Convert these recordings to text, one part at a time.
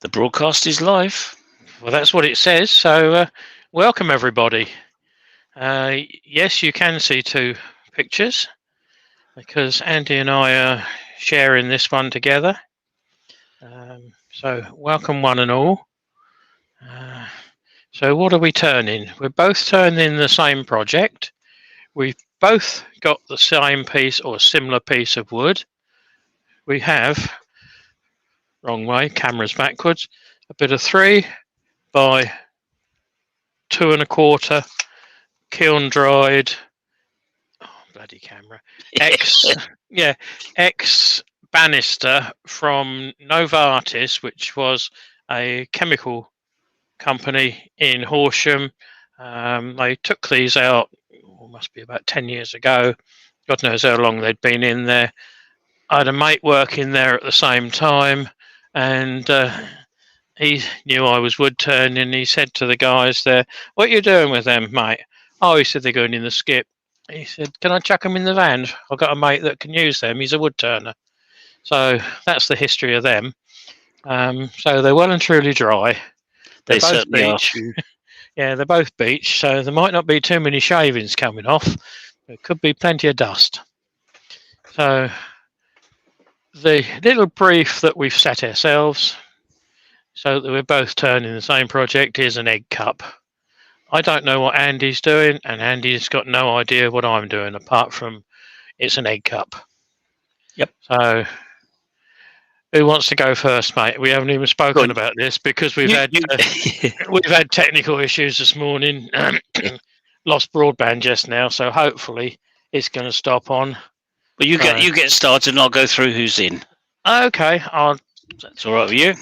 The broadcast is live. Well, that's what it says. So, welcome everybody. Yes, you can see two pictures because Andy and I are sharing this one together. So, welcome one and all. So, what are we turning? We're both turning the same project. We've both got the same piece or similar piece of wood. We have, wrong way, cameras backwards, a bit of 3 by 2 1/4 kiln dried, bloody camera, X banister from Novartis, which was a chemical company in Horsham. They took these out, must be about 10 years ago. God knows how long they'd been in there. I had a mate working there at the same time, and he knew I was wood turning. He said to the guys there, "What are you doing with them, mate?" "Oh," he said, "they're going in the skip." He said, "Can I chuck them in the van? I've got a mate that can use them. He's a wood turner." So that's the history of them. So they're well and truly dry. They certainly are. Yeah, they're both beech, so there might not be too many shavings coming off. There could be plenty of dust. So the little brief that we've set ourselves, so that we're both turning the same project, is an egg cup. I don't know what Andy's doing, and Andy's got no idea what I'm doing, apart from it's an egg cup. Yep. So, who wants to go first, mate? We haven't even spoken about this because we've had technical issues this morning. Lost broadband just now, so hopefully it's going to stop on. Well, you get started, and I'll go through who's in. Okay, that's all right with you.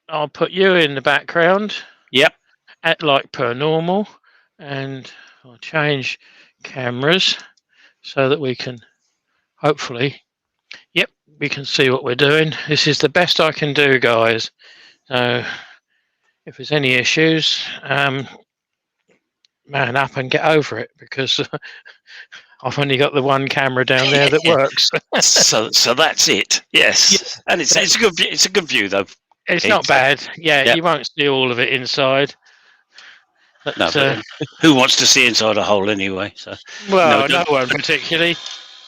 I'll put you in the background. Yep. Like per normal, and I'll change cameras so that we can hopefully, we can see what we're doing. This is the best I can do, guys. So if there's any issues, man up and get over it, because I've only got the one camera down there that works. so that's it. Yes, and it's a good view though. It's not bad. Yeah, you won't see all of it inside. But, no, but who wants to see inside a hole anyway? So well, no one particularly.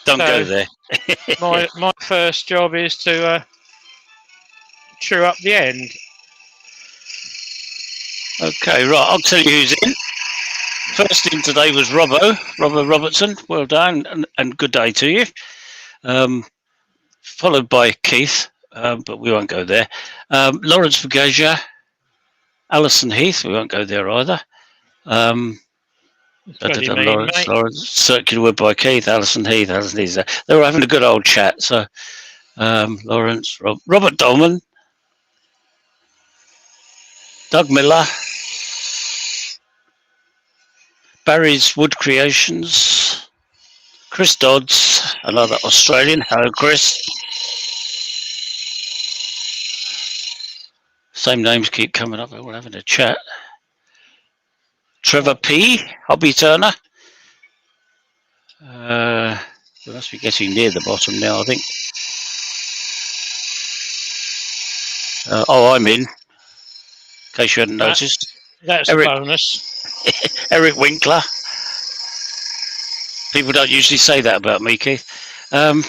Don't go there. my first job is to true up the end. Okay, right. I'll tell you who's in. First in today was Robbo Robertson. Well done, and good day to you. Followed by Keith, but we won't go there. Lawrence Vergasia, Alison Heath. We won't go there either. Lawrence, Circular Wood by Keith, Alison Heath. They were having a good old chat. So Lawrence, Robert Dolman, Doug Miller, Barry's Wood Creations, Chris Dodds, another Australian. Hello, Chris. Same names keep coming up. We're having a chat. Trevor P, Hobby Turner. We must be getting near the bottom now, I think. I'm in case you hadn't noticed. That's a bonus. Eric Winkler. People don't usually say that about me, Keith. Well,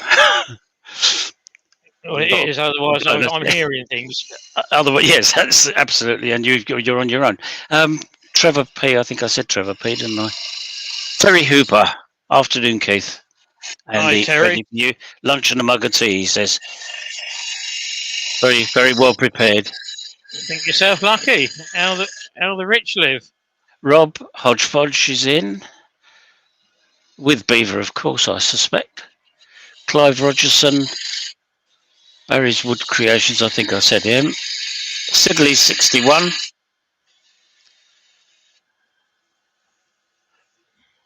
it is, otherwise I'm hearing things. Otherwise, yes, that's absolutely, and you're on your own. Trevor P, I think I said Trevor P, didn't I? Terry Hooper. Afternoon, Keith. And hi, Terry. You lunch and a mug of tea, he says. Very, very well prepared. Think yourself lucky. How the rich live. Rob Hodgepodge is in. With Beaver, of course, I suspect. Clive Rogerson. Barry's Wood Creations, I think I said him. Sidley 61.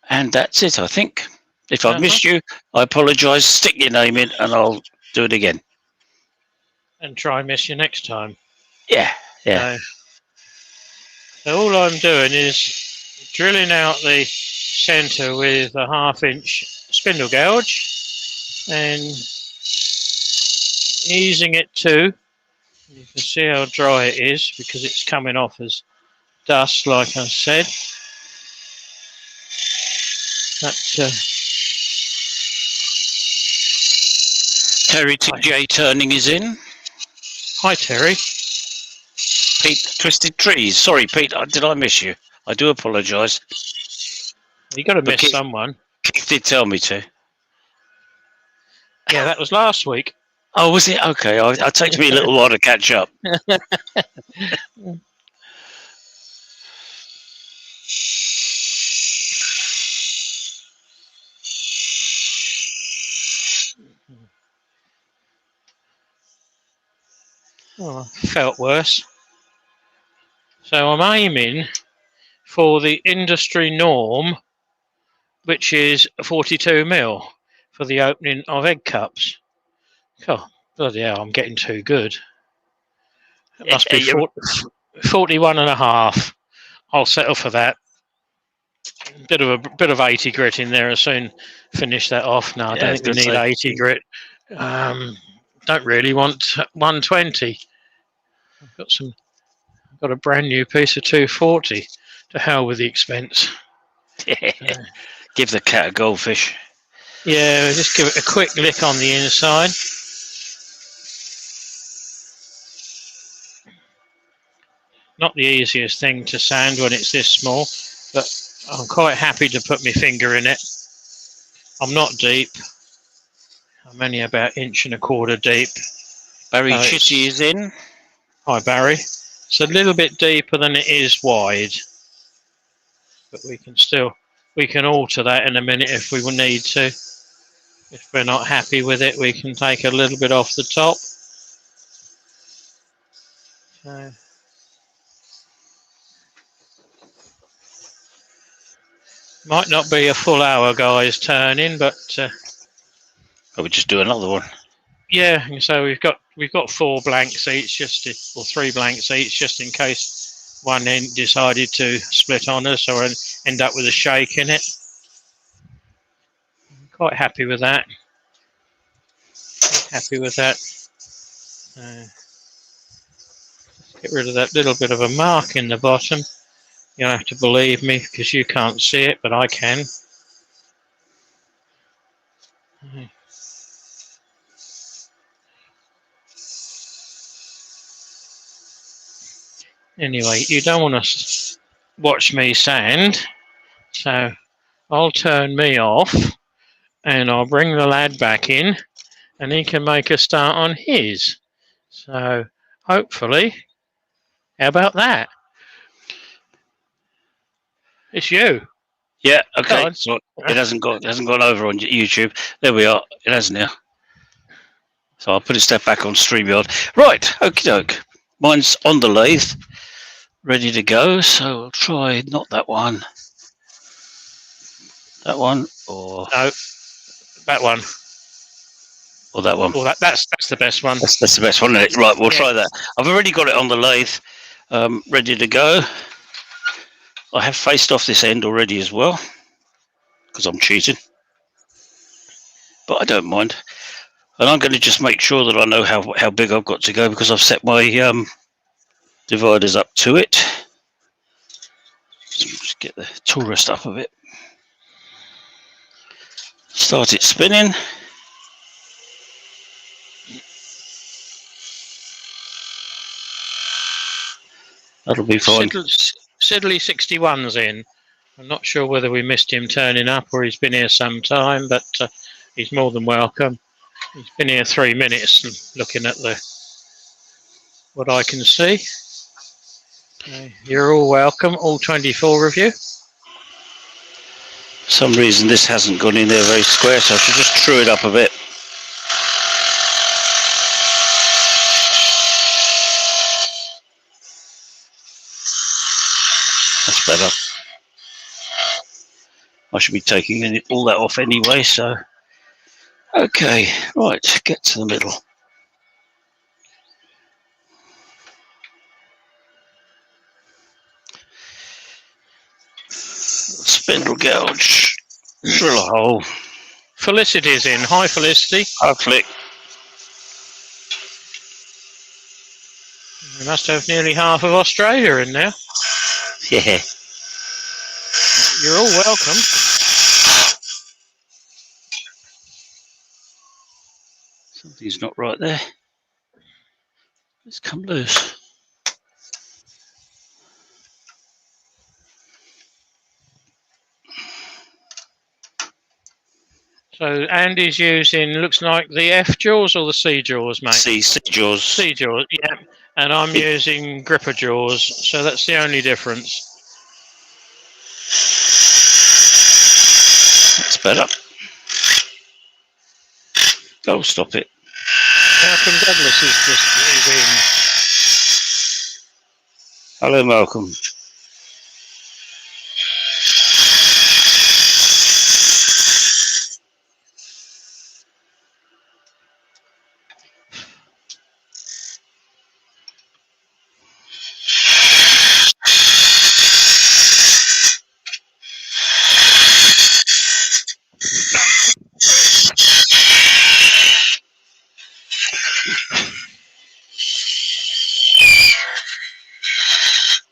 And that's it, I think. If I've missed you, I apologise. Stick your name in and I'll do it again. And try and miss you next time. Yeah. So all I'm doing is drilling out the centre with a 1/2-inch spindle gouge and easing it to You can see how dry it is because it's coming off as dust, like I said. Terry TJ Turning is in. Hi, Terry. Pete Twisted Trees. Sorry, Pete, did I miss you? I do apologise. You got to miss someone. Keith did tell me to. Yeah, that was last week. Oh, was it? Okay, it takes me a little while to catch up. Oh, felt worse. So I'm aiming for the industry norm, which is 42mm for the opening of egg cups. Oh, bloody hell, I'm getting too good. It must be 41 and a half. I'll settle for that. Bit of 80 grit in there. I'll soon finish that off. No, I don't think we need 80 grit. Don't really want 120. I've got a brand new piece of 240. To hell with the expense. Give the cat a goldfish. Yeah, just give it a quick lick on the inside. Not the easiest thing to sand when it's this small, but I'm quite happy to put my finger in it. I'm not deep. I'm only about 1.25 inches deep. Barry Chitty is in. Hi, Barry. It's a little bit deeper than it is wide, but we can alter that in a minute if we need to. If we're not happy with it, we can take a little bit off the top. Might not be a full hour, guys, turning, but we'll just do another one. Yeah, so we've got 4 blanks each, or 3 blanks each, just in case one end decided to split on us or end up with a shake in it. I'm quite happy with that. Get rid of that little bit of a mark in the bottom. You'll have to believe me because you can't see it, but I can. Anyway, you don't want to watch me sand, so I'll turn me off and I'll bring the lad back in and he can make a start on his. So hopefully, how about that? It's you. Yeah, okay. So it hasn't gone over on YouTube. There we are. It has now. So I'll put it step back on StreamYard. Right, okie doke. Mine's on the lathe, ready to go. So I'll try not that one. That one or no, that one. Or that one. Well, that's the best one. That's the best one, isn't it? Right, we'll try that. I've already got it on the lathe, ready to go. I have faced off this end already as well, because I'm cheating. But I don't mind. And I'm going to just make sure that I know how big I've got to go, because I've set my dividers up to it. Just get the tourist up a bit. Start it spinning. That'll be fine. Sidley 61's in. I'm not sure whether we missed him turning up or he's been here some time, but he's more than welcome. He's been here 3 minutes and looking at what I can see. You're all welcome, all 24 of you. For some reason this hasn't gone in there very square, so I should just true it up a bit. That's better. I should be taking all that off anyway, so. Okay, right, get to the middle. Spindle gouge, drill a hole. Felicity's in. Hi, Felicity. Hi, Flick. We must have nearly half of Australia in there. Yeah. You're all welcome. Something's not right there. It's come loose. So Andy's using, looks like the F jaws or the C jaws, mate? C jaws. C jaws, yeah. And I'm using gripper jaws, so that's the only difference. That's better. Oh, stop it. Malcolm Douglas is in. Hello, Malcolm.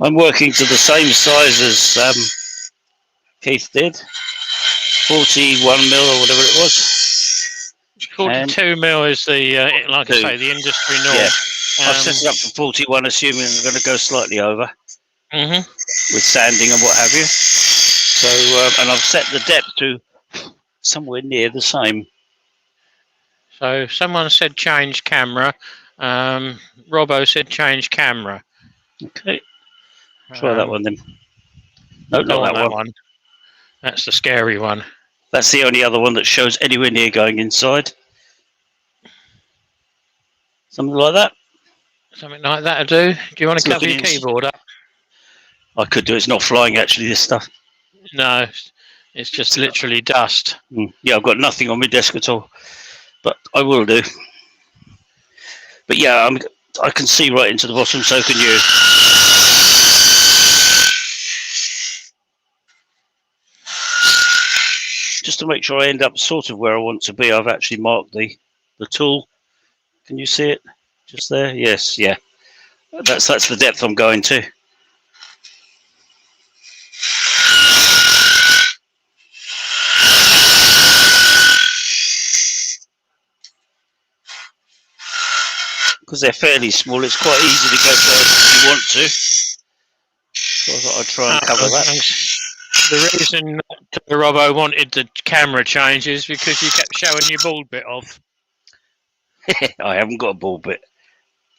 I'm working to the same size as Keith did. 41 mil or whatever it was. 42 mil is the, like I say, the industry norm. Yeah. I've set it up for 41, assuming I'm going to go slightly over with sanding and what have you. So, and I've set the depth to somewhere near the same. So someone said change camera. Robbo said change camera. Okay. Try that one then. No, not that one. That's the scary one. That's the only other one that shows anywhere near going inside. Something like that. Something like that'll do. Do you want to cover your keyboard up? I could do. It's not flying actually, this stuff. No, it's just literally dust. Yeah, I've got nothing on my desk at all, but I will do. But yeah, I can see right into the bottom, so can you. Just to make sure I end up sort of where I want to be, I've actually marked the tool. Can you see it? Just there? Yes, yeah. That's the depth I'm going to. Because they're fairly small, it's quite easy to go further if you want to. So I thought I'd try and cover that. The reason that Robbo wanted the camera change is because you kept showing your bald bit off. I haven't got a bald bit.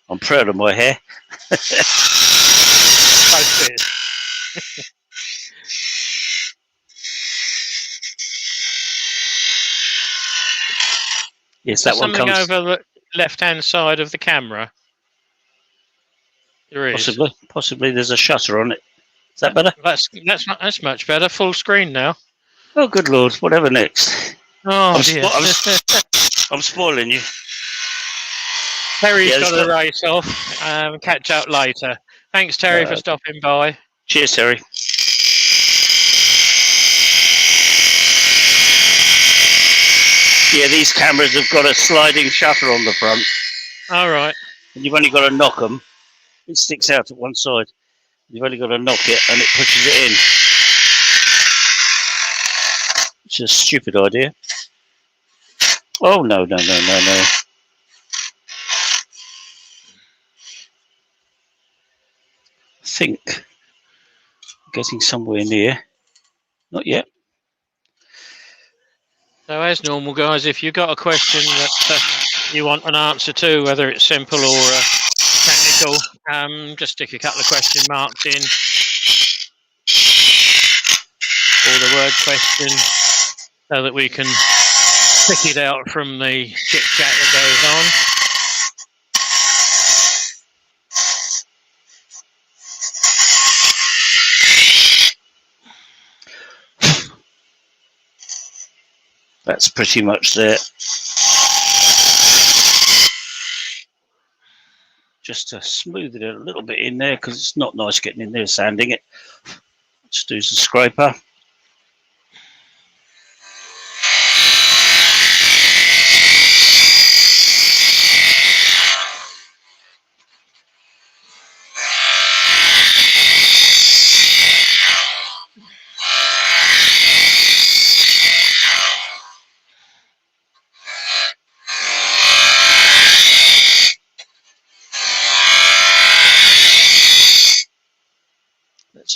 I'm proud of my hair. Both bits. Yes, that one comes. Something over the left-hand side of the camera. There is. Possibly. There's a shutter on it. Is that better? That's much better. Full screen now. Oh, good Lord! Whatever next. Oh dear. I'm spoiling you. Terry's got to race off. Catch up later. Thanks, Terry, for stopping by. Cheers, Terry. Yeah, these cameras have got a sliding shutter on the front. All right. And you've only got to knock them. It sticks out at one side. You've only got to knock it and it pushes it in. It's a stupid idea. Oh, no. I think I'm getting somewhere near. Not yet. So as normal, guys, if you've got a question that you want an answer to, whether it's simple or technical, just stick a couple of question marks in, or the word question, so that we can pick it out from the chit-chat that goes on. That's pretty much there. Just to smooth it a little bit in there, because it's not nice getting in there sanding it. Just use the scraper.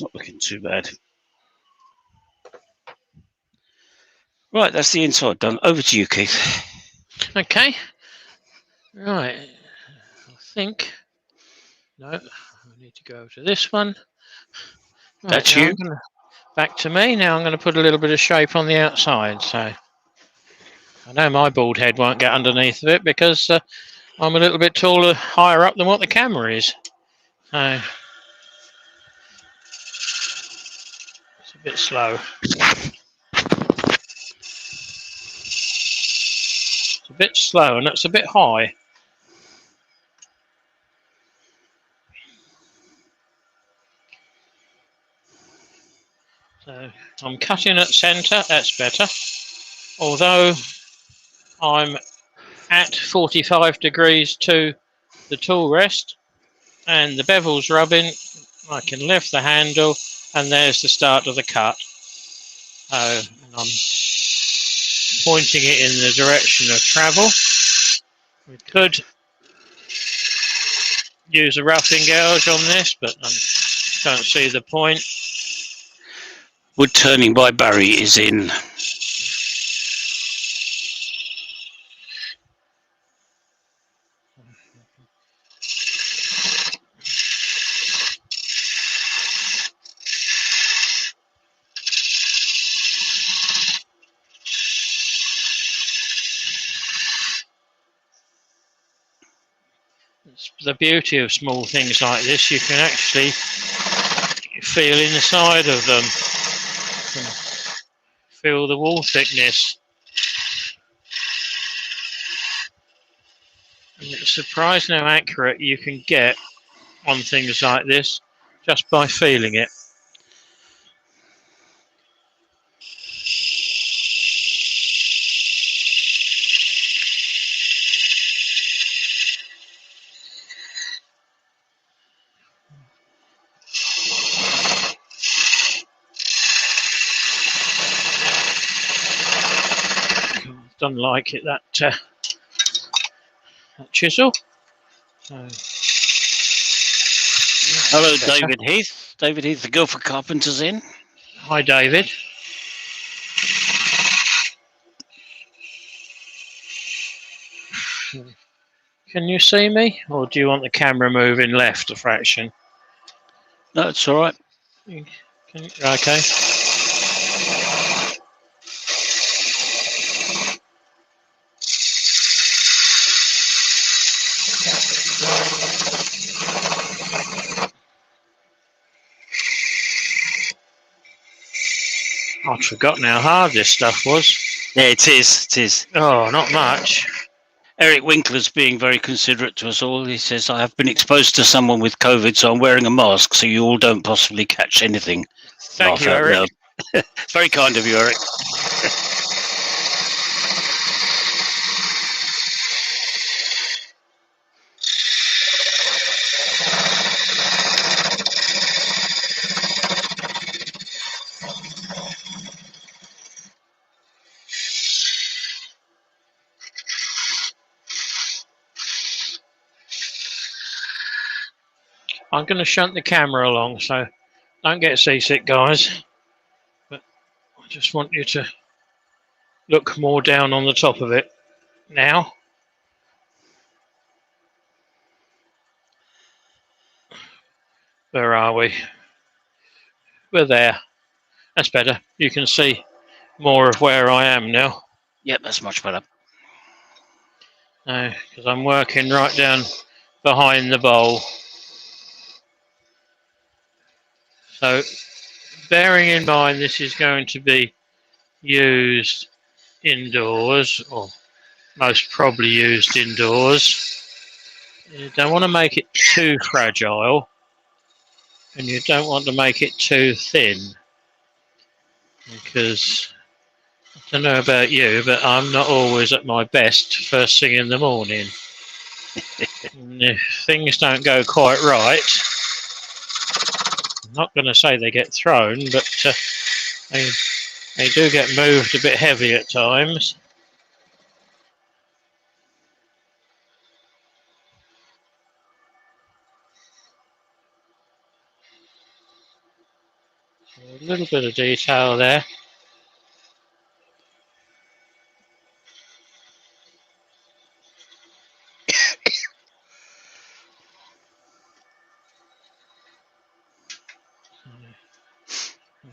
It's not looking too bad. Right, that's the inside done. Over to you, Keith. Okay. Right. I think. No, I need to go to this one. Right, That's now you. I'm gonna back to me. Now I'm going to put a little bit of shape on the outside. So I know my bald head won't get underneath of it because I'm a little bit taller, higher up than what the camera is. So it's a bit slow. It's a bit slow and it's a bit high. So I'm cutting at centre, that's better. Although I'm at 45 degrees to the tool rest and the bevel's rubbing, I can lift the handle and there's the start of the cut. And I'm pointing it in the direction of travel. We could use a roughing gouge on this, but I don't see the point. Wood turning by Barry is in. It's the beauty of small things like this, you can actually feel inside of them. You can feel the wall thickness. And it's surprising how accurate you can get on things like this just by feeling it. Don't like it, that chisel. So, Hello, David Heath. David Heath, the Guildford Carpenter's in. Hi, David. Can you see me, or do you want the camera moving left a fraction? No, it's all right. Okay. I'd forgotten how hard this stuff was. Yeah, it is. It is. Oh, not much. Eric Winkler's being very considerate to us all. He says, I have been exposed to someone with COVID, so I'm wearing a mask so you all don't possibly catch anything. Thank you, Eric. Very kind of you, Eric. I'm going to shunt the camera along, so don't get seasick, guys. But I just want you to look more down on the top of it now. Where are we? We're there. That's better. You can see more of where I am now. Yep, that's much better. Because I'm working right down behind the bowl. So, bearing in mind this is going to be used indoors, or most probably used indoors, you don't want to make it too fragile, and you don't want to make it too thin, because I don't know about you, but I'm not always at my best first thing in the morning. And if things don't go quite right, I'm not going to say they get thrown, but they do get moved a bit heavy at times. A little bit of detail there.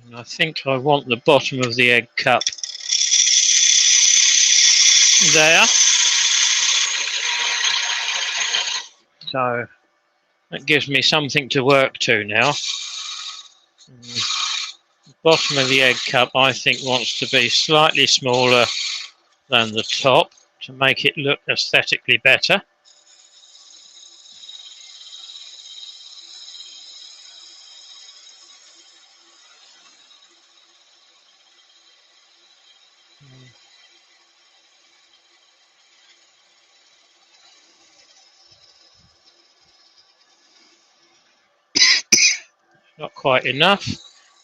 And I think I want the bottom of the egg cup there. So that gives me something to work to now. The bottom of the egg cup, I think, wants to be slightly smaller than the top to make it look aesthetically better. Not quite enough.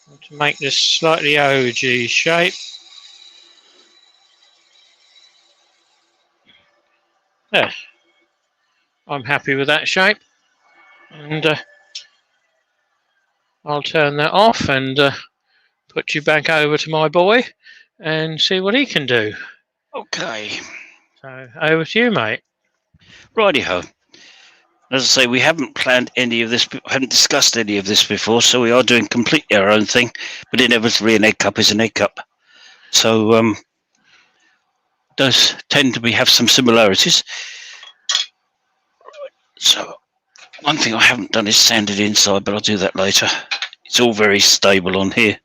I want to make this slightly OG shape. There. I'm happy with that shape. And I'll turn that off and put you back over to my boy and see what he can do. Okay. So over to you, mate. Righty-ho. As I say, we haven't planned any of this, haven't discussed any of this before, so we are doing completely our own thing, but inevitably an egg cup is an egg cup. So does tend to have some similarities. So one thing I haven't done is sanded inside, but I'll do that later. It's all very stable on here.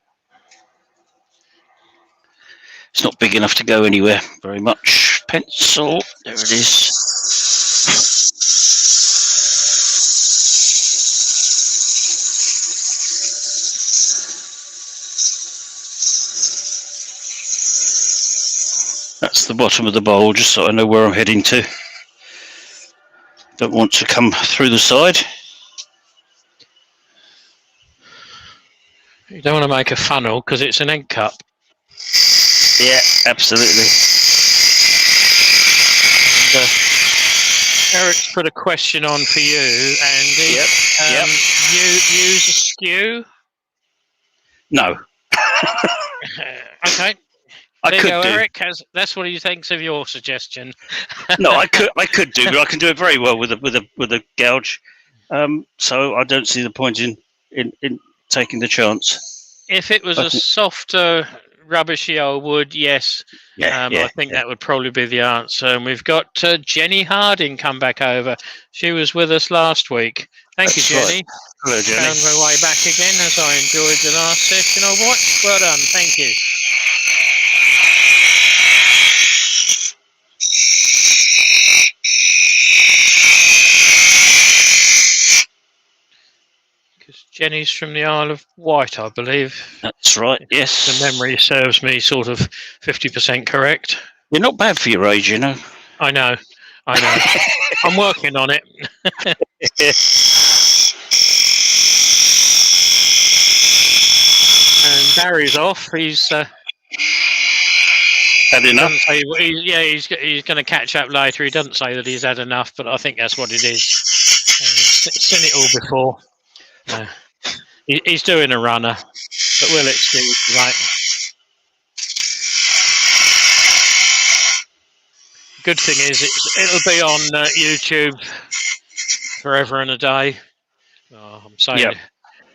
It's not big enough to go anywhere very much. Pencil, there it is. That's the bottom of the bowl, just so I know where I'm heading to. Don't want to come through the side. You don't want to make a funnel because it's an egg cup. Yeah, absolutely. And, Eric's put a question on for you, Andy. Yep. You use a skew? No. Okay. I There you could go, do. Eric. That's what he thinks of your suggestion. No, I could do, but I can do it very well with a gouge. So I don't see the point in taking the chance. If it was a softer, rubbishy old wood, yes. I think that would probably be the answer. And we've got Jenny Harding come back over. She was with us last week. Thank you, Jenny. Right. Hello, Jenny. Found my way back again as I enjoyed the last session I watched. Well done. Thank you. Because Jenny's from the Isle of Wight, I believe. That's right, yes. The memory serves me sort of 50% correct. You're not bad for your age, you know. I know. I'm working on it. And Barry's off. He's had enough. He's going to catch up later. He doesn't say that he's had enough, but I think that's what it is. He's seen it all before. He's doing a runner, but we'll excuse him, right? Good thing is it'll be on YouTube forever and a day. Oh, I'm saying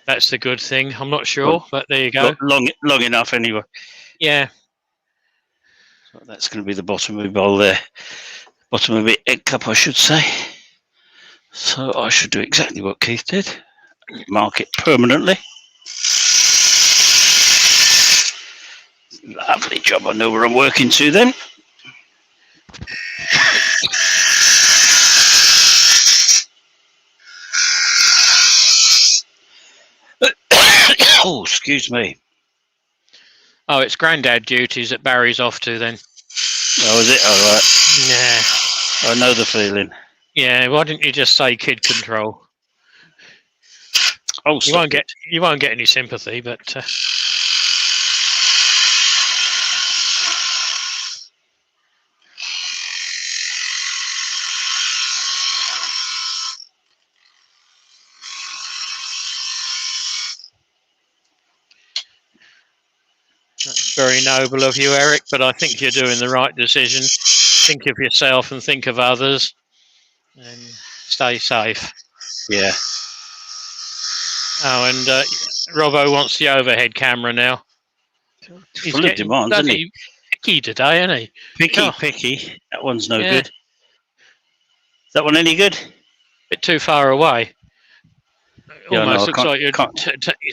that's the good thing. I'm not sure, but there you go. Long enough anyway. Yeah. So that's going to be the bottom of the bowl there. Bottom of the egg cup, I should say. So I should do exactly what Keith did. Mark it permanently. Lovely job. I know where I'm working to then. Oh, excuse me. Oh, it's granddad duties that Barry's off to then. Oh, is it? All right. Yeah. I know the feeling. Yeah. Why didn't you just say kid control? Oh, you won't get any sympathy, but. very noble of you, Eric, but I think you're doing the right decision. Think of yourself and think of others, and stay safe. Yeah. Oh, and Robbo wants the overhead camera now. He's Full of getting demands, isn't he? bloody picky today, isn't he? Oh, Picky. That one's no yeah. good. Is that one any good? Bit too far away. Yeah, Almost no, looks like you're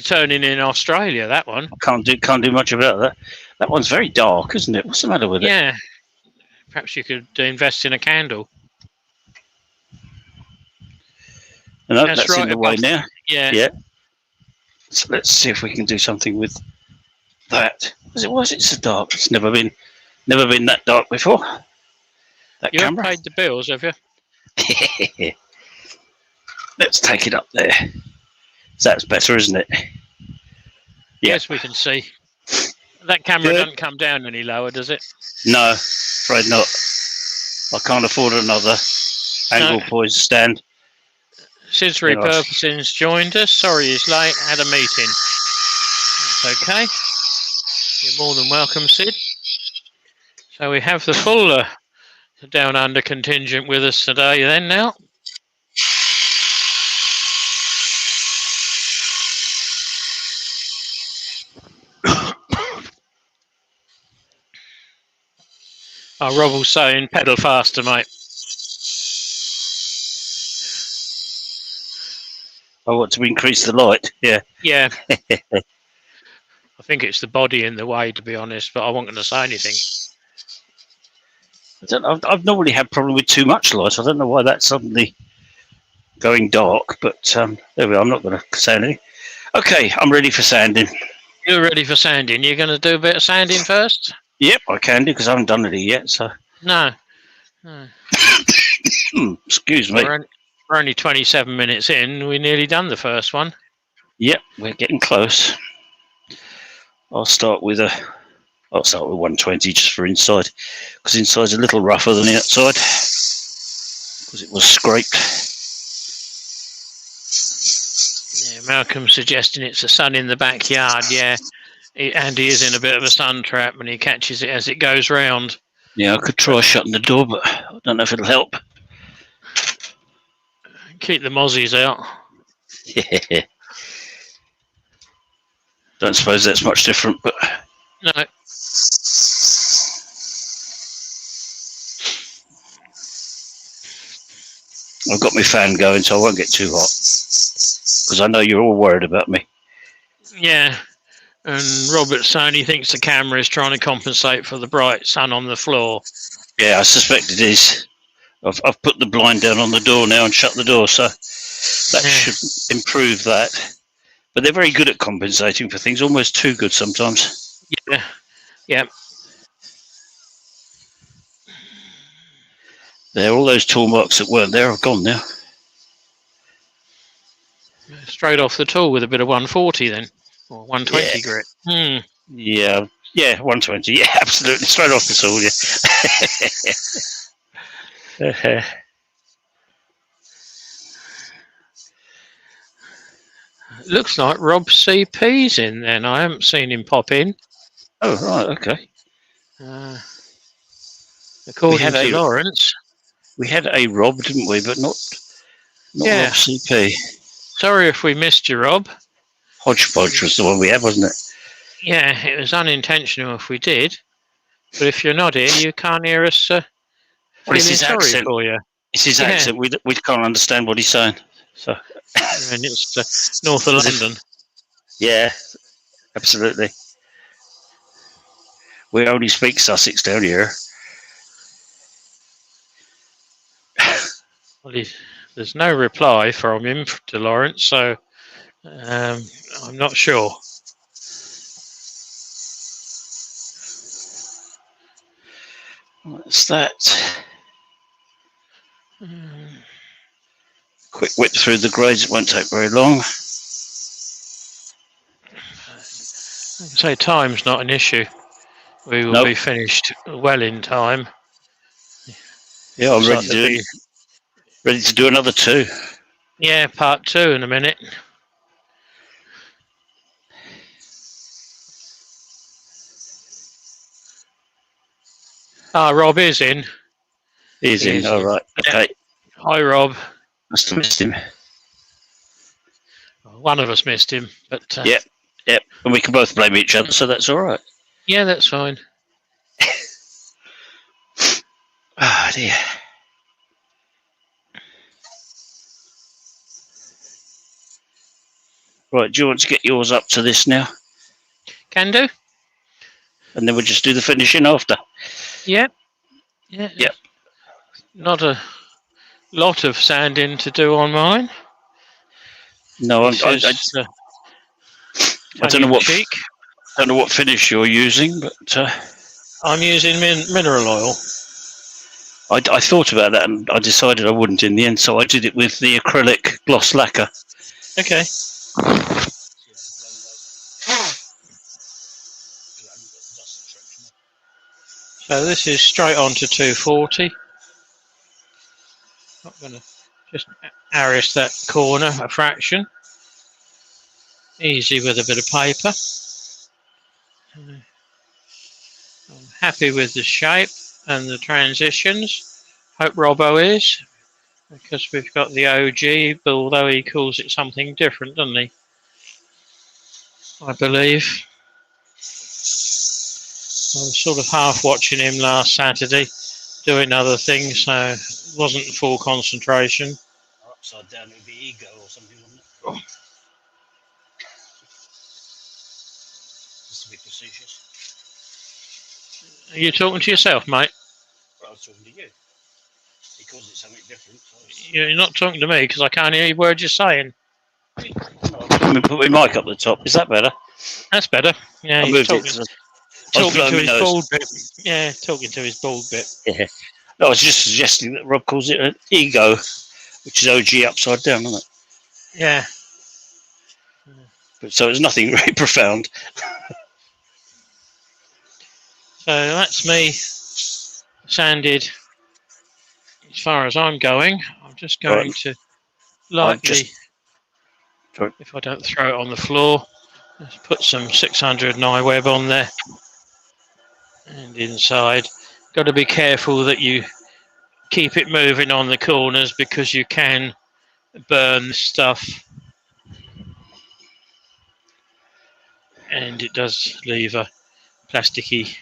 turning in Australia, that one. Can't do much about that. That one's very dark, isn't it? What's the matter with it? Yeah. Perhaps you could invest in a candle. No, That's that's right in the way above- now. Yeah. Yeah. So let's see if we can do something with that. Why is it so dark? It's never been that dark before. That You haven't camera. paid the bills, have you? Let's take it up there. That's better, isn't it? Yeah. Yes, we can see. That camera doesn't come down any lower, does it? No, afraid not. I can't afford another angle poise stand. Sid's Repurposing's joined us. Sorry he's late. Had a meeting. That's okay. You're more than welcome, Sid. So we have the full Down Under contingent with us today then now. Oh, Rob was saying pedal faster, mate. I want to increase the light. Yeah. Yeah. I think it's the body in the way, to be honest, but I wasn't going to say anything. I've normally had problem with too much light. I don't know why that's suddenly going dark, but there we are. I'm not going to say anything. Okay, I'm ready for sanding. You're ready for sanding. You're going to do a bit of sanding first? Yep, I can do because I haven't done it yet. So no. Excuse me. We're only 27 minutes in. We're nearly done the first one. Yep, we're getting close. I'll start with 120 just for inside, because inside's a little rougher than the outside because it was scraped. Yeah, Malcolm's suggesting it's the sun in the backyard. Yeah, Andy is in a bit of a sun trap and he catches it as it goes round. Yeah, I could try shutting the door, but I don't know if it'll help. Keep the mozzies out. Yeah. Don't suppose that's much different, but no. I've got my fan going, so I won't get too hot, because I know you're all worried about me. Yeah, and Robert's saying he thinks the camera is trying to compensate for the bright sun on the floor. Yeah, I suspect it is. I've put the blind down on the door now and shut the door, so that should improve that. But they're very good at compensating for things, almost too good sometimes. Yeah, yeah. There, all those tool marks that weren't there are gone now. Straight off the tool with a bit of 140 then, or 120 grit. Yeah, 120. Yeah, absolutely, straight off the tool. Yeah. Looks like Rob CP's in then. I haven't seen him pop in. Oh, right, okay. According to Lawrence. We had a Rob, didn't we? But not Rob CP. Sorry if we missed you, Rob. Hodgepodge was the one we had, wasn't it? Yeah, it was unintentional if we did. But if you're not here, you can't hear us feeling sorry accent. for you. It's his accent. We can't understand what he's saying. So. And it's north of London. Yeah, absolutely. We only speak Sussex down here. Well, there's no reply from him to Lawrence, so I'm not sure. What's that? Quick whip through the grades, it won't take very long. I can say time's not an issue. We will be finished well in time. Yeah, I'm ready to do another 2. Yeah, part 2 in a minute. Ah, Rob is in. He's He in. is All in. right. Yeah. Okay. Hi, Rob. Must have missed him. One of us missed him, but Yep. Yep. And we can both blame each other, so that's all right. yeah, that's fine. Ah, dear. Right. Do you want to get yours up to this now, Can do. and then we'll just do the finishing after? Yeah. Yeah. Yep. Not a lot of sanding to do on mine. No, This is I don't know tongue in what cheek. don't know what finish you're using, but I'm using mineral oil. I thought about that and I decided I wouldn't in the end, so I did it with the acrylic gloss lacquer. Okay. So this is straight on to 240. Not going to just arris that corner a fraction. Easy with a bit of paper. I'm happy with the shape and the transitions. Hope Robbo is, because we've got the OG, but although he calls it something different, doesn't he? I believe. I was sort of half watching him last Saturday, doing other things, so it wasn't full concentration. Upside down it would be ego or something, wouldn't it? Just to be facetious. Are you talking to yourself, mate? Well, I was talking to you. Because it's something different. So You're not talking to me because I can't hear a word you're saying. let me put my mic up the top. Is that better? That's better. Yeah, I he's moved it talking, 'cause talking to my his nose. bald bit. Yeah, talking to his bald bit. Yeah. No, I was just suggesting that Rob calls it an ego, which is OG upside down, isn't it? Yeah. But so it's nothing really profound. So that's me sanded as far as I'm going. I'm just going Right. to lightly, Sorry. if I don't throw it on the floor, just put some 600 web on there and inside. Got to be careful that you keep it moving on the corners because you can burn stuff, and it does leave a plasticky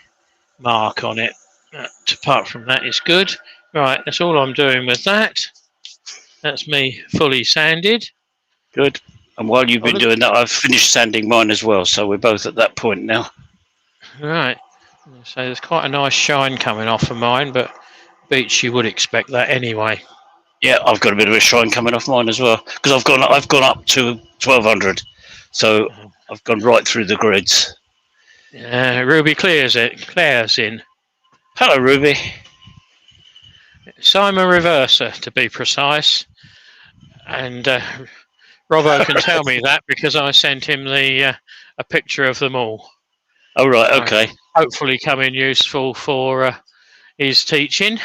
mark on it. Apart from that, it's good. Right, that's all I'm doing with that. That's me fully sanded. Good. And while you've been doing that, I've finished sanding mine as well. So we're both at that point now. Right. So there's quite a nice shine coming off of mine, but beach you would expect that anyway. Yeah, I've got a bit of a shine coming off mine as well because I've gone up to 1200, so I've gone right through the grids. Ruby Claire's in. Hello, Ruby. Simon Reverser, to be precise, and Robbo can tell me that because I sent him a picture of them all. Oh right, okay. Hopefully, coming useful for his teaching.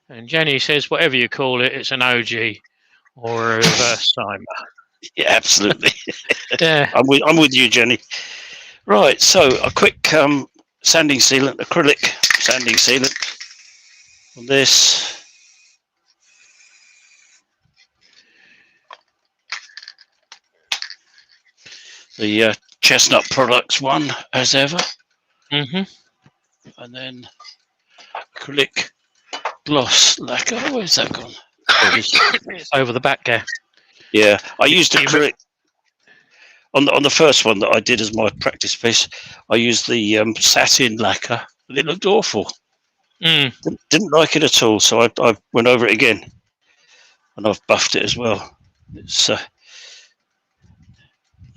And Jenny says, whatever you call it, it's an OG or a reverse Simon. Yeah, absolutely. Yeah, I'm with you, Jenny. Right, so a quick sanding sealant, acrylic sanding sealant on this. The Chestnut Products one, as ever. And then acrylic gloss lacquer. Where's that gone? It's over the back there. Yeah, I used acrylic on the first one that I did as my practice piece. I used the satin lacquer, but it looked awful. Didn't like it at all, so I went over it again, and I've buffed it as well. It's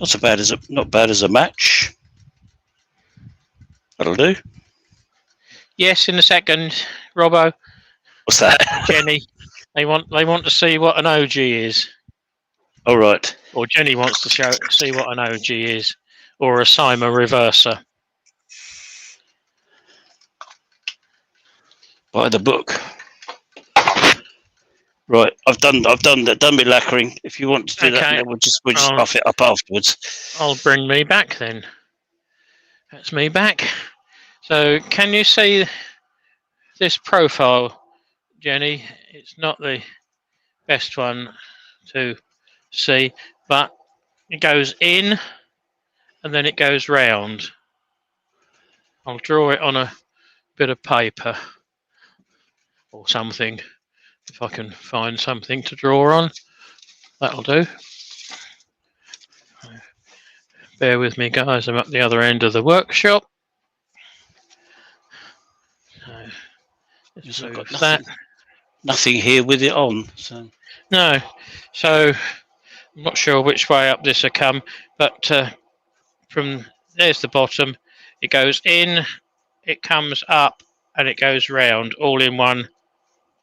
not bad as a match. That'll do. Yes, in a second, Robbo. What's that? Jenny, they want to see what an OG is. All right. Or Jenny wants to see what an OG is, or a Simon Reverser. Buy the book. Right, I've done my lacquering. If you want to do that, then we'll just buff it up afterwards. I'll bring me back then. That's me back. So can you see this profile, Jenny, it's not the best one to see, but it goes in and then it goes round. I'll draw it on a bit of paper or something, if I can find something to draw on. That'll do. Bear with me, guys, I'm at the other end of the workshop. Yes, I've got that. nothing here with it on. So No, so I'm not sure which way up this will come, but from there's the bottom. It goes in, it comes up, and it goes round all in one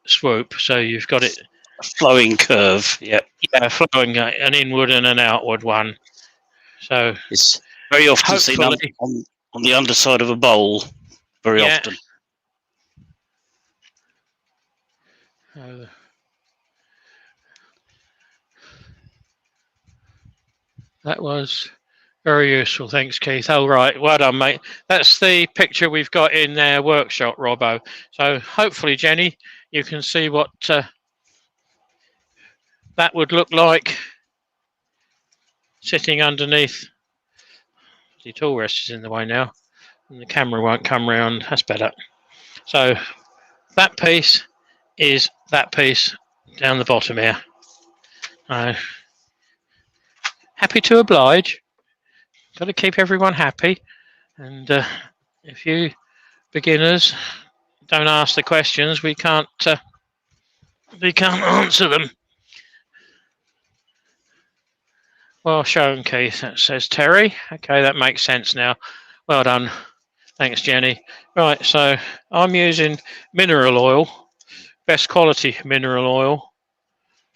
swoop. So you've got it a flowing curve. Yep. Yeah, flowing an inward and an outward one. So it's very often seen on the underside of a bowl. Very often. That was very useful. Thanks, Keith. Oh, right. Well done, mate. That's the picture we've got in their workshop, Robbo. So hopefully, Jenny, you can see what that would look like sitting underneath. The tool rest is in the way now, and the camera won't come round. That's better. So that piece is that piece down the bottom here. Happy to oblige. Got to keep everyone happy. And if you beginners don't ask the questions, we can't answer them. Well shown, Keith, says Terry. Okay, that makes sense now. Well done. Thanks, Jenny. Right, so I'm using mineral oil, best quality mineral oil.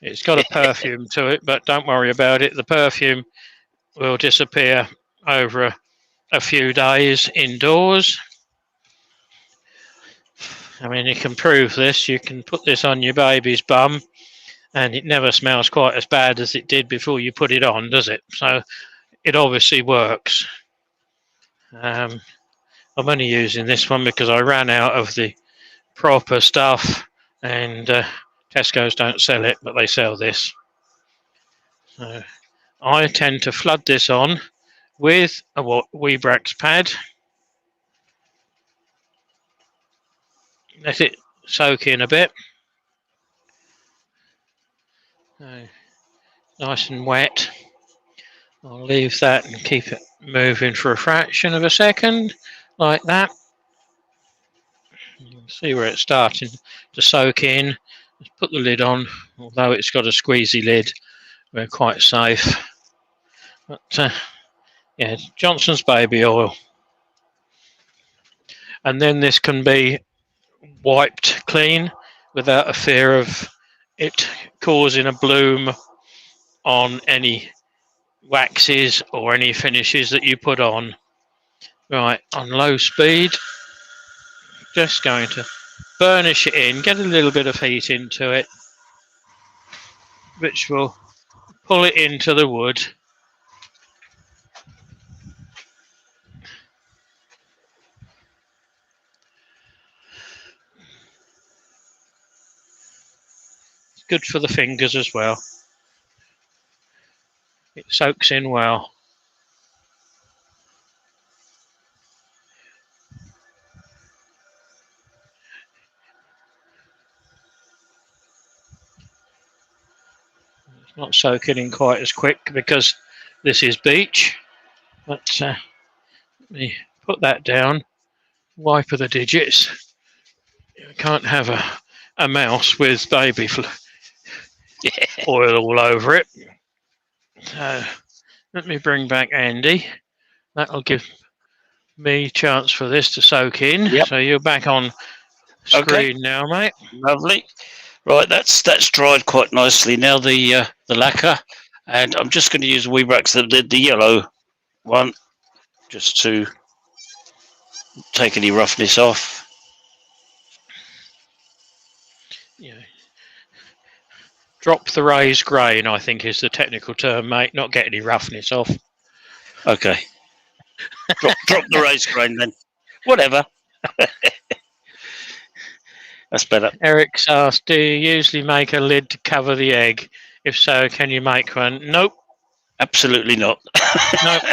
It's got a perfume to it, but don't worry about it. The perfume will disappear over a few days indoors. I mean, you can prove this. You can put this on your baby's bum and it never smells quite as bad as it did before you put it on, does it? So it obviously works. I'm only using this one because I ran out of the proper stuff, and Tesco's don't sell it, but they sell this. So I tend to flood this on with a Weebrax pad. Let it soak in a bit. Nice and wet. I'll leave that and keep it moving for a fraction of a second, like that. You can see where it's starting to soak in. Let's put the lid on, although it's got a squeezy lid, we're quite safe. But yeah, Johnson's baby oil. And then this can be wiped clean without a fear of it causing a bloom on any waxes or any finishes that you put on. Right, on low speed, just going to burnish it in, get a little bit of heat into it, which will pull it into the wood. It's good for the fingers as well. It soaks in well. It's not soaking in quite as quick because this is beech, but let me put that down, wipe the digits. You can't have a mouse with baby oil all over it. So let me bring back Andy. That'll give me a chance for this to soak in. Yep. So you're back on screen now, mate. Lovely. Right, that's dried quite nicely now, the lacquer, and I'm just going to use Weebrax, the yellow one, just to take any roughness off. Yeah. Drop the raised grain, I think is the technical term, mate, not get any roughness off. Okay. drop the raised grain then. Whatever. That's better. Eric's asked, do you usually make a lid to cover the egg? If so, can you make one? Nope. Absolutely not. Nope.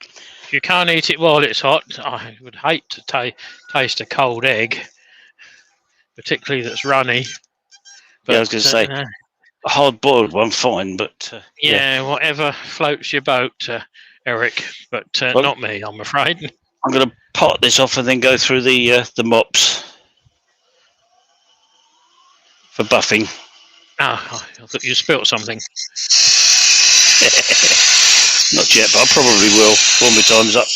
If you can't eat it while it's hot, I would hate to taste a cold egg, particularly that's runny. But, Yeah, I was going to say, a hard-boiled one, fine, but yeah, whatever floats your boat, Eric. But Well, not me, I'm afraid. I'm going to part this off and then go through the mops for buffing. Oh, I thought you spilt something. Not yet, but I probably will when my time's up.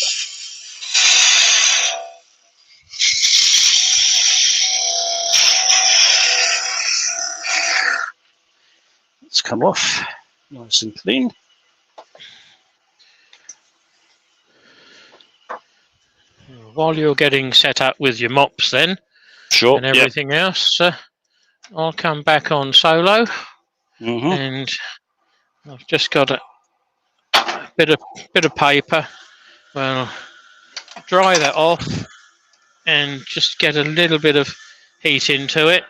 Let's come off nice and clean. While you're getting set up with your mops then, Sure. and everything else, I'll come back on solo, and I've just got a bit of paper. Well, dry that off and just get a little bit of heat into it,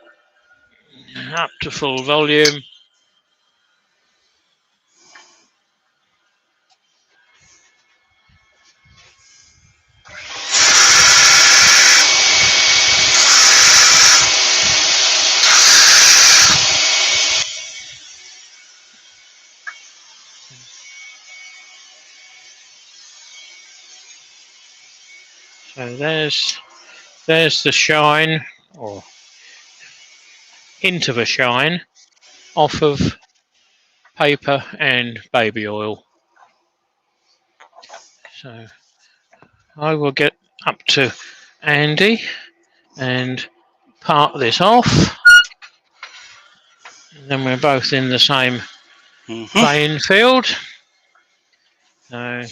up to full volume. So there's the shine, or hint of a shine, off of paper and baby oil. So I will get up to Andy and part this off. And then we're both in the same playing field. So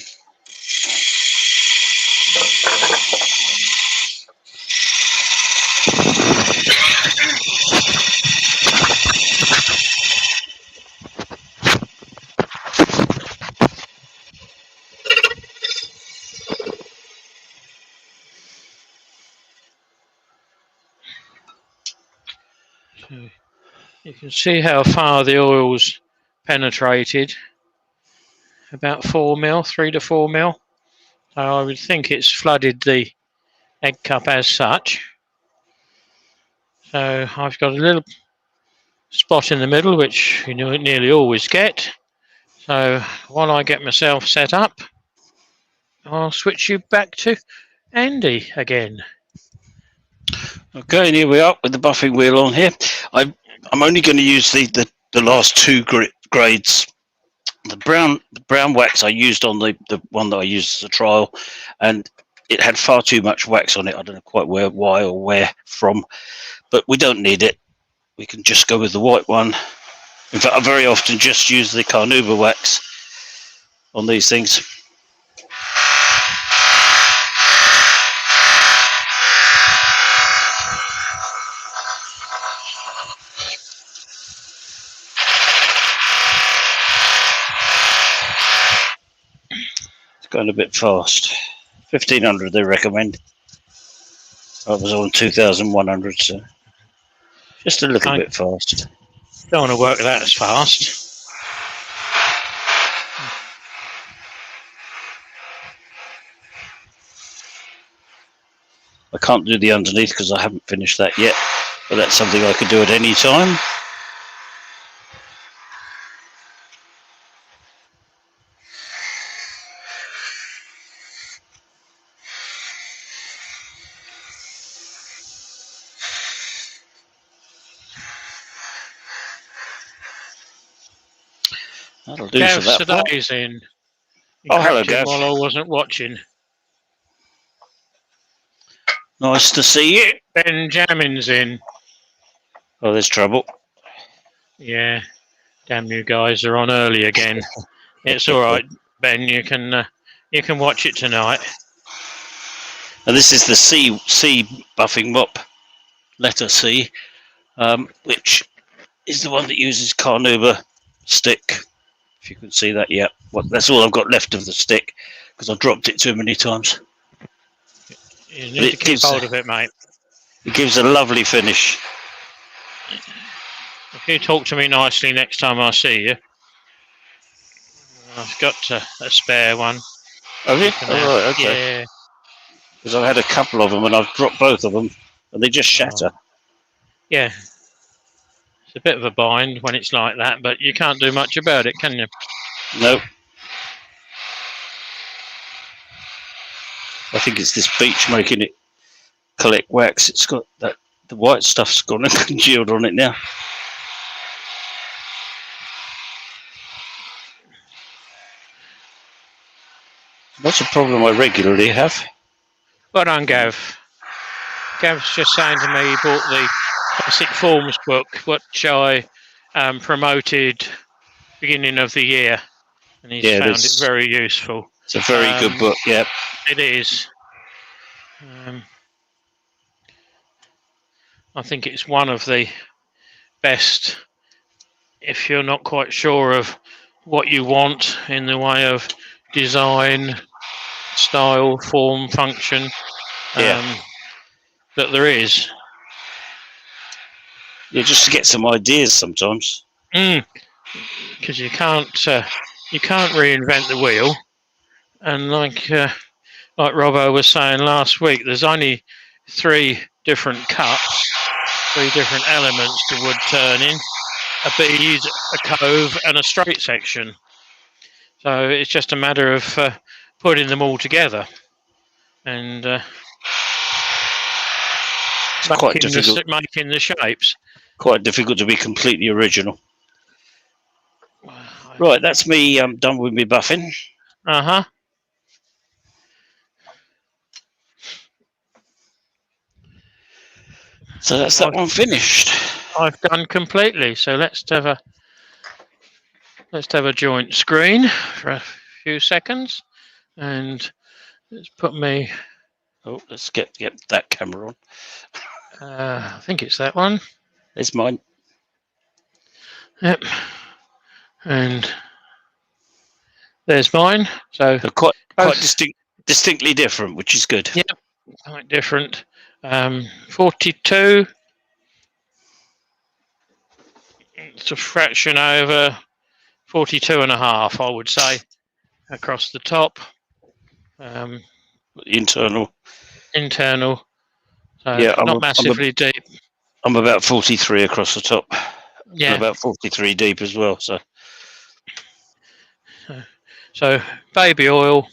you can see how far the oil's penetrated. About 4 mil, 3 to 4 mil. So I would think it's flooded the egg cup as such. So I've got a little spot in the middle, which you nearly always get. So while I get myself set up, I'll switch you back to Andy again. Okay, and here we are with the buffing wheel on here. I'm only going to use the last two grades. The brown wax I used on the one that I used as a trial, and it had far too much wax on it. I don't know quite why or where from, but we don't need it. We can just go with the white one. In fact, I very often just use the carnauba wax on these things. Going a bit fast. 1500 they recommend. I was on 2100, so just a little bit fast. Don't want to work that as fast. I can't do the underneath because I haven't finished that yet, but that's something I could do at any time. That'll do Gav for that part. today's in. Oh, hello, Gav. While I wasn't watching. Nice to see you. Benjamin's in. Oh, there's trouble. Yeah, damn you guys are on early again. It's all right, Ben. You can watch it tonight. And this is the C buffing mop, letter C, which is the one that uses carnauba stick. If you can see that, yeah. Well, that's all I've got left of the stick because I dropped it too many times. You need to keep hold of it, mate. It gives a lovely finish. you talk to me nicely next time I see you. I've got a spare one. Have you? You can Oh, have. right, okay. Yeah. Because I've had a couple of them and I've dropped both of them and they just shatter. Yeah. It's a bit of a bind when it's like that, but you can't do much about it, can you? No. I think it's this beach making it collect wax. It's got that, the white stuff's gone and congealed on it now. That's a problem I regularly have. Well done, Gav. Gav's just saying to me he bought the Basic Forms book, which I promoted beginning of the year, and he's found it very useful. It's a very good book, yeah. It is. I think it's one of the best if you're not quite sure of what you want in the way of design, style, form, function, that there is. Yeah, just to get some ideas sometimes. Because you can't reinvent the wheel, and like Robbo was saying last week, there's only 3 different cups, 3 different elements to wood turning: a bead, a cove, and a straight section. So it's just a matter of putting them all together and making the shapes. Quite difficult to be completely original. Right, that's me done with me buffing. So that's that one finished. I've done completely. So let's have a joint screen for a few seconds, and let's put me. Oh, let's get that camera on. I think it's that one. It's mine. Yep. And there's mine. So they're quite distinctly different, which is good. Yep, quite different. 42. It's a fraction over 42.5, I would say, across the top. Internal. So yeah, not massively deep. I'm about 43 across the top. Yeah. And about 43 deep as well. So baby oil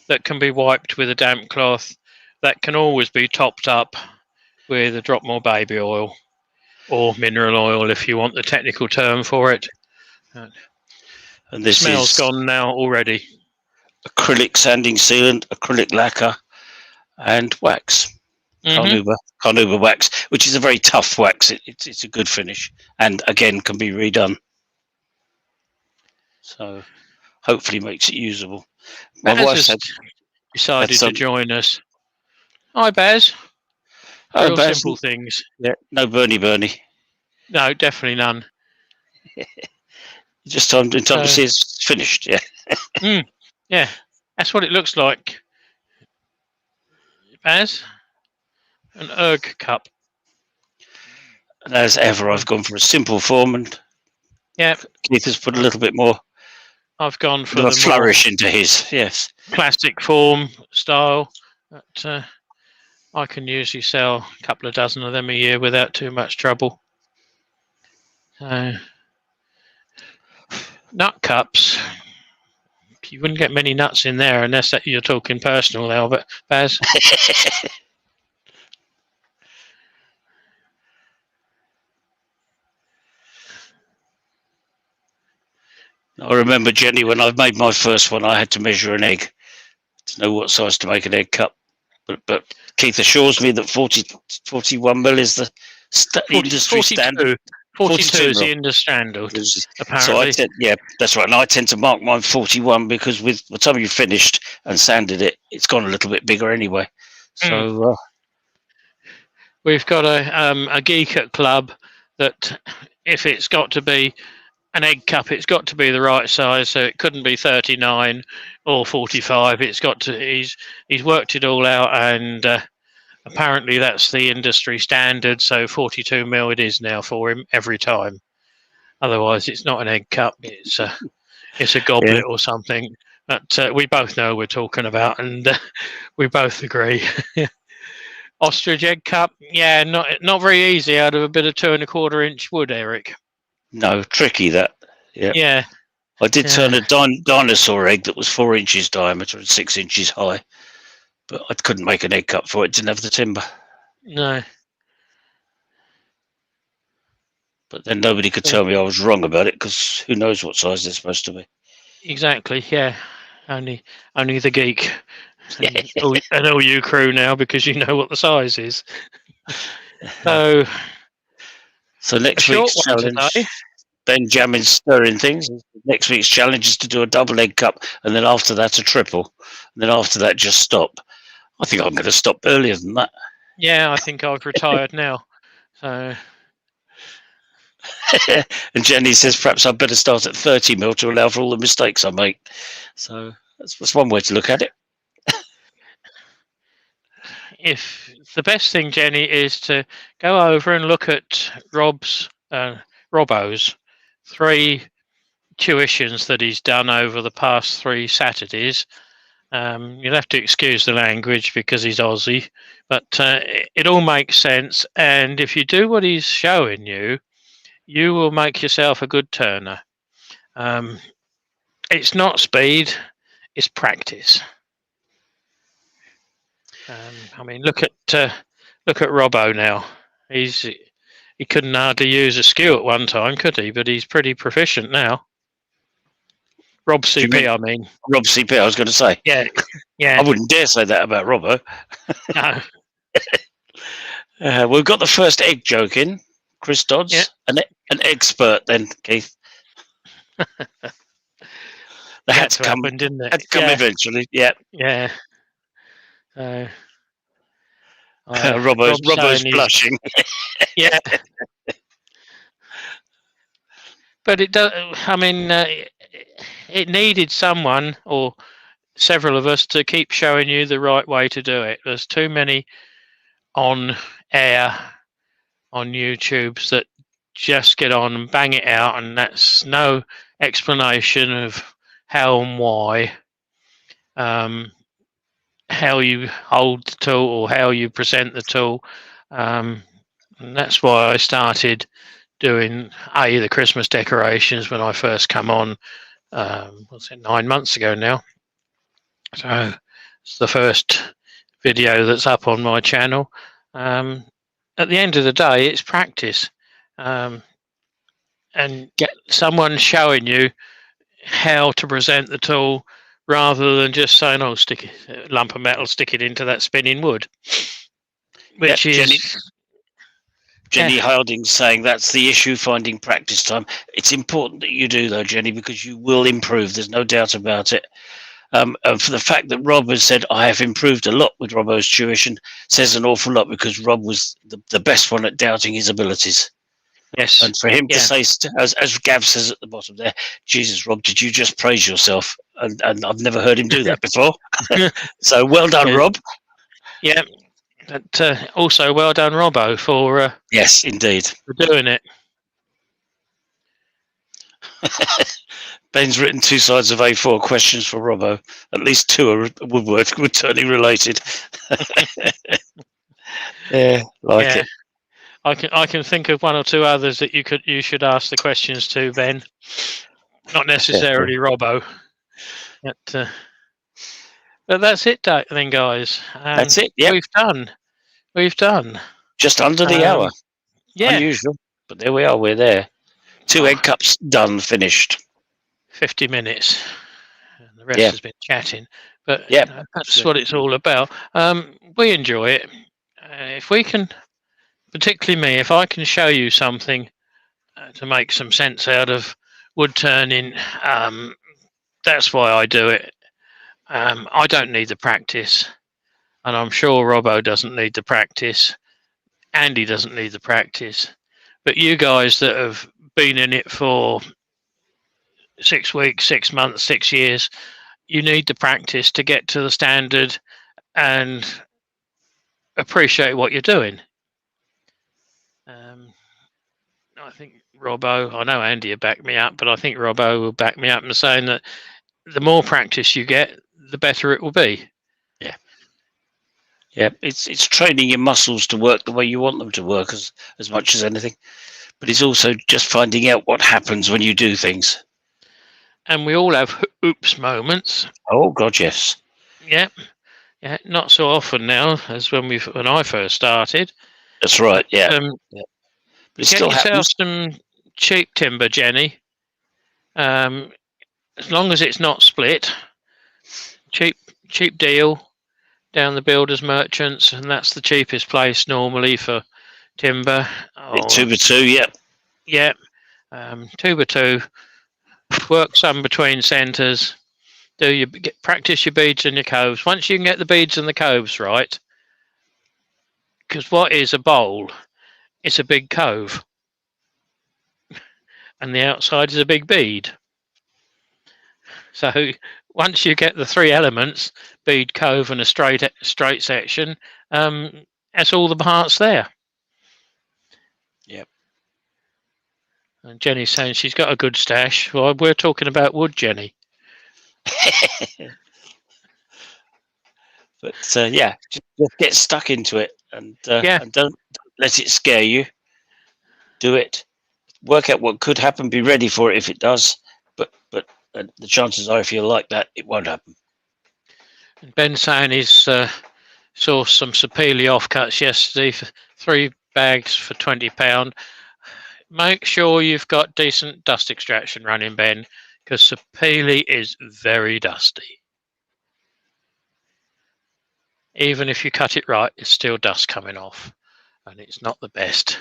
that can be wiped with a damp cloth, that can always be topped up with a drop more baby oil or mineral oil if you want the technical term for it. And this smell's gone now already. Acrylic sanding sealant, acrylic lacquer, and wax. Carnauba wax, which is a very tough wax. It's a good finish, and again can be redone. So hopefully makes it usable. My wife decided to join us. Hi, Baz. Real simple things. Yeah, no Bernie. No, definitely none. Just time to see it's finished. Yeah. Yeah, that's what it looks like. Baz, an erg cup. And as ever, I've gone for a simple form, and Keith has put a little bit more. I've gone for the flourish into his classic form style. That I can usually sell a couple of dozen of them a year without too much trouble. Nut cups. You wouldn't get many nuts in there unless you're talking personal, Albert. Baz. I remember, Jenny, when I made my first one, I had to measure an egg to know what size to make an egg cup. But Keith assures me that 41 mil is the industry standard. 42 is the industry standard, apparently. So that's right. And I tend to mark mine 41 because by the time you finished and sanded it, it's gone a little bit bigger anyway. So we've got a geek at club that if it's got to be an egg cup, it's got to be the right size. So it couldn't be 39 or 45. It's got to. He's worked it all out, and apparently that's the industry standard. So 42 mil it is now for him every time. Otherwise, it's not an egg cup. It's a goblet or something. But we both know what we're talking about, and we both agree. Ostrich egg cup, yeah, not very easy out of a bit of 2¼ inch wood, Eric. No, tricky that. Yeah. Yeah, I did turn yeah. a dinosaur egg that was 4 inches diameter and 6 inches high, but I couldn't make an egg cup for it. Didn't have the timber. No. But then nobody could tell me I was wrong about it, because who knows what size they're supposed to be. Exactly. Yeah. Only the geek and all you crew now, because you know what the size is. So next week's challenge, Benjamin stirring things. Next week's challenge is to do a double egg cup, and then after that a triple, and then after that just stop. I think I'm going to stop earlier than that. Yeah, I think I've retired now. So. And Jenny says perhaps I'd better start at 30 mil to allow for all the mistakes I make. So that's one way to look at it. If the best thing, Jenny, is to go over and look at Robbo's 3 tuitions that he's done over the past 3 Saturdays. You'll have to excuse the language because he's Aussie, but it all makes sense. And if you do what he's showing you, you will make yourself a good turner. It's not speed, it's practice. I mean, look at Robbo now. He couldn't hardly use a skew at one time, could he? But he's pretty proficient now. Rob CP, I mean. Rob CP, I was going to say. Yeah, yeah. I wouldn't dare say that about Robbo. No. We've got the first egg joke in. Chris Dodds, an expert then, Keith. That had to come, didn't it? Had to come eventually. Yeah. Yeah. Robbo's blushing. Yeah. But it does. I mean, it needed someone or several of us to keep showing you the right way to do it. There's too many on air on YouTube's that just get on and bang it out, and that's no explanation of how and why, how you hold the tool or how you present the tool. And that's why I started doing the Christmas decorations when I first come on. What's it, 9 months ago now? So it's the first video that's up on my channel. At the end of the day, it's practice, and get someone showing you how to present the tool rather than just saying, "Oh, stick a lump of metal, stick it into that spinning wood," which is. Jenny Harding's saying that's the issue, finding practice time. It's important that you do, though, Jenny, because you will improve. There's no doubt about it. And for the fact that Rob has said, I have improved a lot with Robbo's tuition, says an awful lot, because Rob was the best one at doubting his abilities. Yes. And for him to say, as Gav says at the bottom there, Jesus, Rob, did you just praise yourself? And I've never heard him do that before. So well done, Rob. Yeah. But also well done, Robbo, for yes, indeed, for doing it. Ben's written 2 sides of A4 questions for Robbo. At least 2 are wood turning related. Yeah, it. I can think of 1 or 2 others that you should ask the questions to, Ben. Not necessarily Robbo. But that's it then, guys. That's it. Yeah, We've done. Just under the hour. Yeah. Unusual, but there we are. We're there. 2 egg cups done, finished. 50 minutes. And the rest has been chatting. But that's what it's all about. We enjoy it. If we can, particularly me, if I can show you something to make some sense out of wood turning, that's why I do it. I don't need the practice, and I'm sure Robbo doesn't need the practice. Andy doesn't need the practice. But you guys that have been in it for 6 weeks, 6 months, 6 years, you need the practice to get to the standard and appreciate what you're doing. I think Robbo, I know Andy will back me up, but I think Robbo will back me up in saying that the more practice you get, the better it will be. Yeah, it's training your muscles to work the way you want them to work as much as anything. But it's also just finding out what happens when you do things. And we all have oops moments. Oh God, yes. Yeah, not so often now as when I first started. That's right. Yeah. But it get still yourself happens. some cheap timber, Jenny. As long as it's not split, cheap deal down the builders merchants, and that's the cheapest place normally for timber. 2x2, yeah. Yeah, 2x2. Work some between centres. Practice your beads and your coves. Once you can get the beads and the coves right, because what is a bowl? It's a big cove, and the outside is a big bead. So once you get the three elements, bead, cove, and a straight section, that's all the parts there. Yep. And Jenny's saying she's got a good stash. Well, we're talking about wood, Jenny. But yeah, just get stuck into it and don't let it scare you. Do it. Work out what could happen. Be ready for it if it does. But the chances are, if you're like that, it won't happen. And Ben's saying he's sourced some sapele offcuts yesterday for 3 bags for £20. Make sure you've got decent dust extraction running, Ben, because sapele is very dusty. Even if you cut it right, it's still dust coming off, and it's not the best.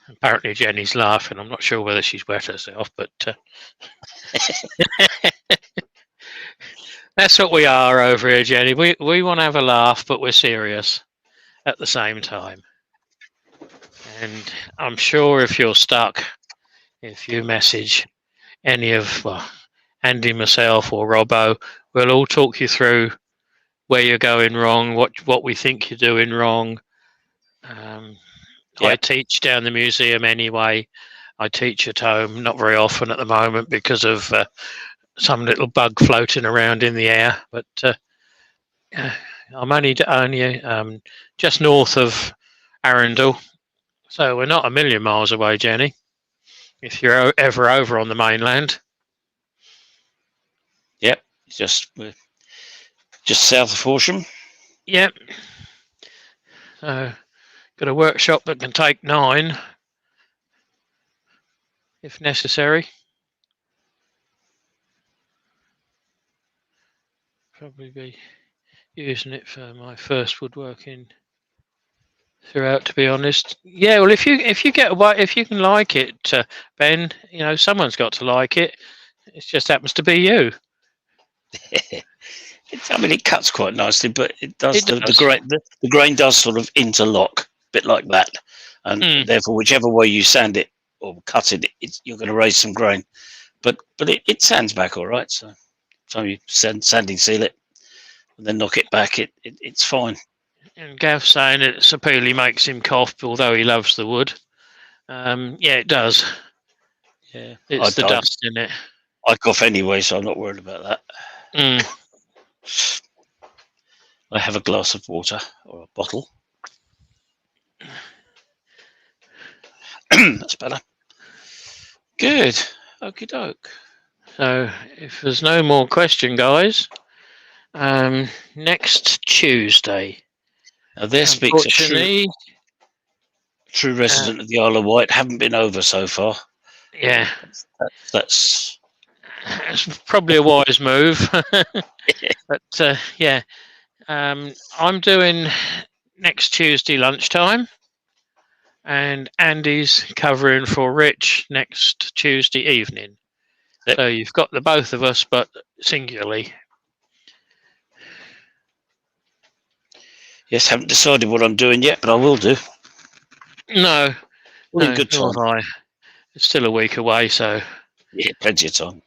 Apparently Jenny's laughing. I'm not sure whether she's wet herself, but that's what we are over here, Jenny. We want to have a laugh, but we're serious at the same time. And I'm sure if you're stuck, if you message any of Andy, myself, or Robbo, we'll all talk you through where you're going wrong, what we think you're doing wrong. I teach down the museum anyway. I teach at home, not very often at the moment because of some little bug floating around in the air. But I'm only just north of Arundel, so we're not a million miles away, Jenny. If you're ever over on the mainland. Yep, just south of Horsham. Yep. Got a workshop that can take 9 if necessary. Probably be using it for my first woodworking throughout, to be honest. Yeah, well, if you get away, if you can like it, Ben, someone's got to like it. It just happens to be you. It cuts quite nicely, but it does. The grain does sort of interlock, a bit like that, and therefore, whichever way you sand it or cut it, you're going to raise some grain. But it sands back all right. So you sanding seal it and then knock it back, it's fine. And Gav's saying that sapele makes him cough, although he loves the wood. Yeah, it does. Yeah, it's the dust in it. I cough anyway, so I'm not worried about that. I have a glass of water or a bottle. That's better. Good. Okie doke. So, if there's no more question, guys, next Tuesday. Now, there speaks a true resident of the Isle of Wight. Haven't been over so far. Yeah. That's probably a wise move. But, yeah. I'm doing next Tuesday lunchtime, and Andy's covering for Rich next Tuesday evening. Yep. So you've got the both of us, but singularly. Yes, haven't decided what I'm doing yet, but I will do. No, good time. It's still a week away, so yeah, plenty of time.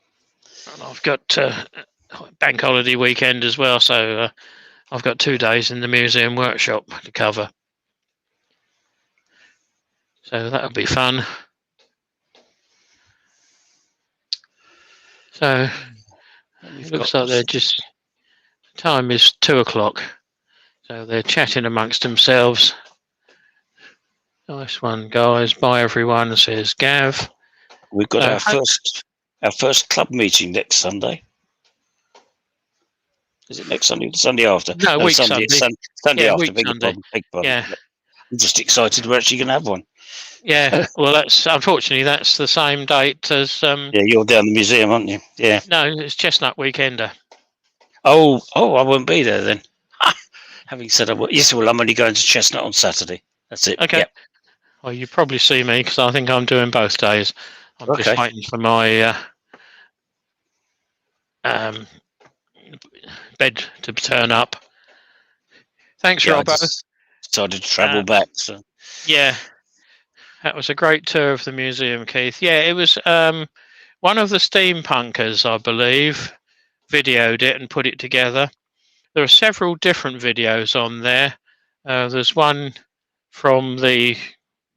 And I've got bank holiday weekend as well, so I've got 2 days in the museum workshop to cover. So that'll be fun. So it looks like they're just, time is 2 o'clock. So they're chatting amongst themselves. Nice one, guys. Bye, everyone, says Gav. We've got our first club meeting next Sunday. Is it next Sunday? The Sunday after? No, week Sunday. Sunday Yeah, after. week Beg your Sunday. pardon. Beg your pardon. Yeah. I'm just excited we're actually going to have one. Yeah. Well, that's unfortunately that's the same date as. Yeah, you're down the museum, aren't you? Yeah. No, it's Chestnut Weekender. Oh, I won't be there then. Having said yes, well, I'm only going to Chestnut on Saturday. That's it. Okay. Yep. Well, you probably see me because I think I'm doing both days. I'm just waiting for my bed to turn up. Thanks, Robbo. I decided to travel back. So. Yeah, that was a great tour of the museum, Keith. Yeah, it was one of the steampunkers, I believe, videoed it and put it together. There are several different videos on there. There's one from the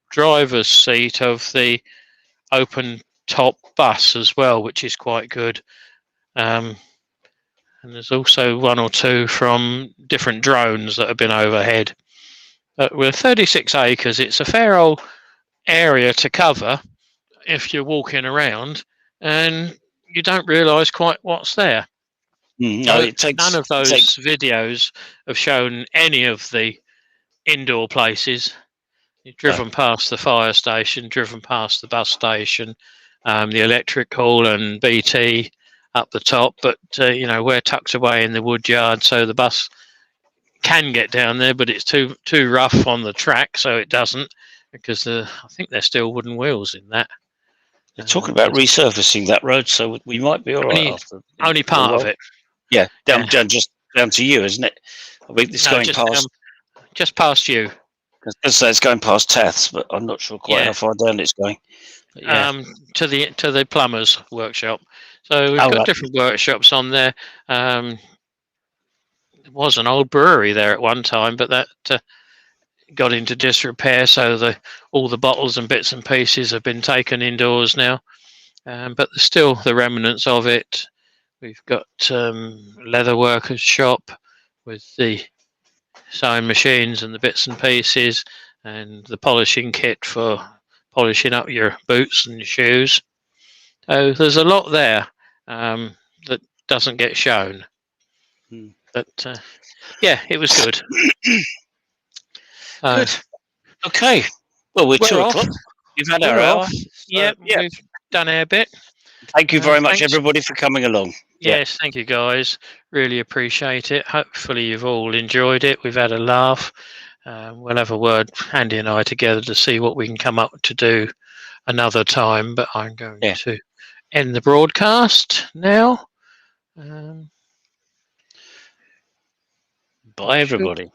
driver's seat of the open top bus as well, which is quite good. And there's also 1 or 2 from different drones that have been overhead. With 36 acres, it's a fair old area to cover if you're walking around, and you don't realise quite what's there. No, none of those videos have shown any of the indoor places. You've driven past the fire station, driven past the bus station, the electric hall and BT up the top, but we're tucked away in the wood yard, so the bus can get down there, but it's too rough on the track, so it doesn't, because I think there's still wooden wheels in that. They're talking about resurfacing that road, so we might be all right after. Only part of it. Yeah, down to you, isn't it? I think it's going past. Just past you. It's going past Tath's, but I'm not sure quite how far down it's going. But to the Plumbers Workshop. So we've got different workshops on there. There was an old brewery there at one time, but that got into disrepair, so all the bottles and bits and pieces have been taken indoors now. But there's still the remnants of it. We've got leather workers shop with the sewing machines and the bits and pieces, and the polishing kit for polishing up your boots and your shoes. So there's a lot there that doesn't get shown. But it was good. Good. Okay. Well, we're 2 o'clock. You've had our hour. Yep, we've done our bit. Thank you very much, everybody, for coming along. Yes, thank you, guys. Really appreciate it. Hopefully you've all enjoyed it. We've had a laugh. We'll have a word, Andy and I, together to see what we can come up to do another time. But I'm going to end the broadcast now. Bye, everybody.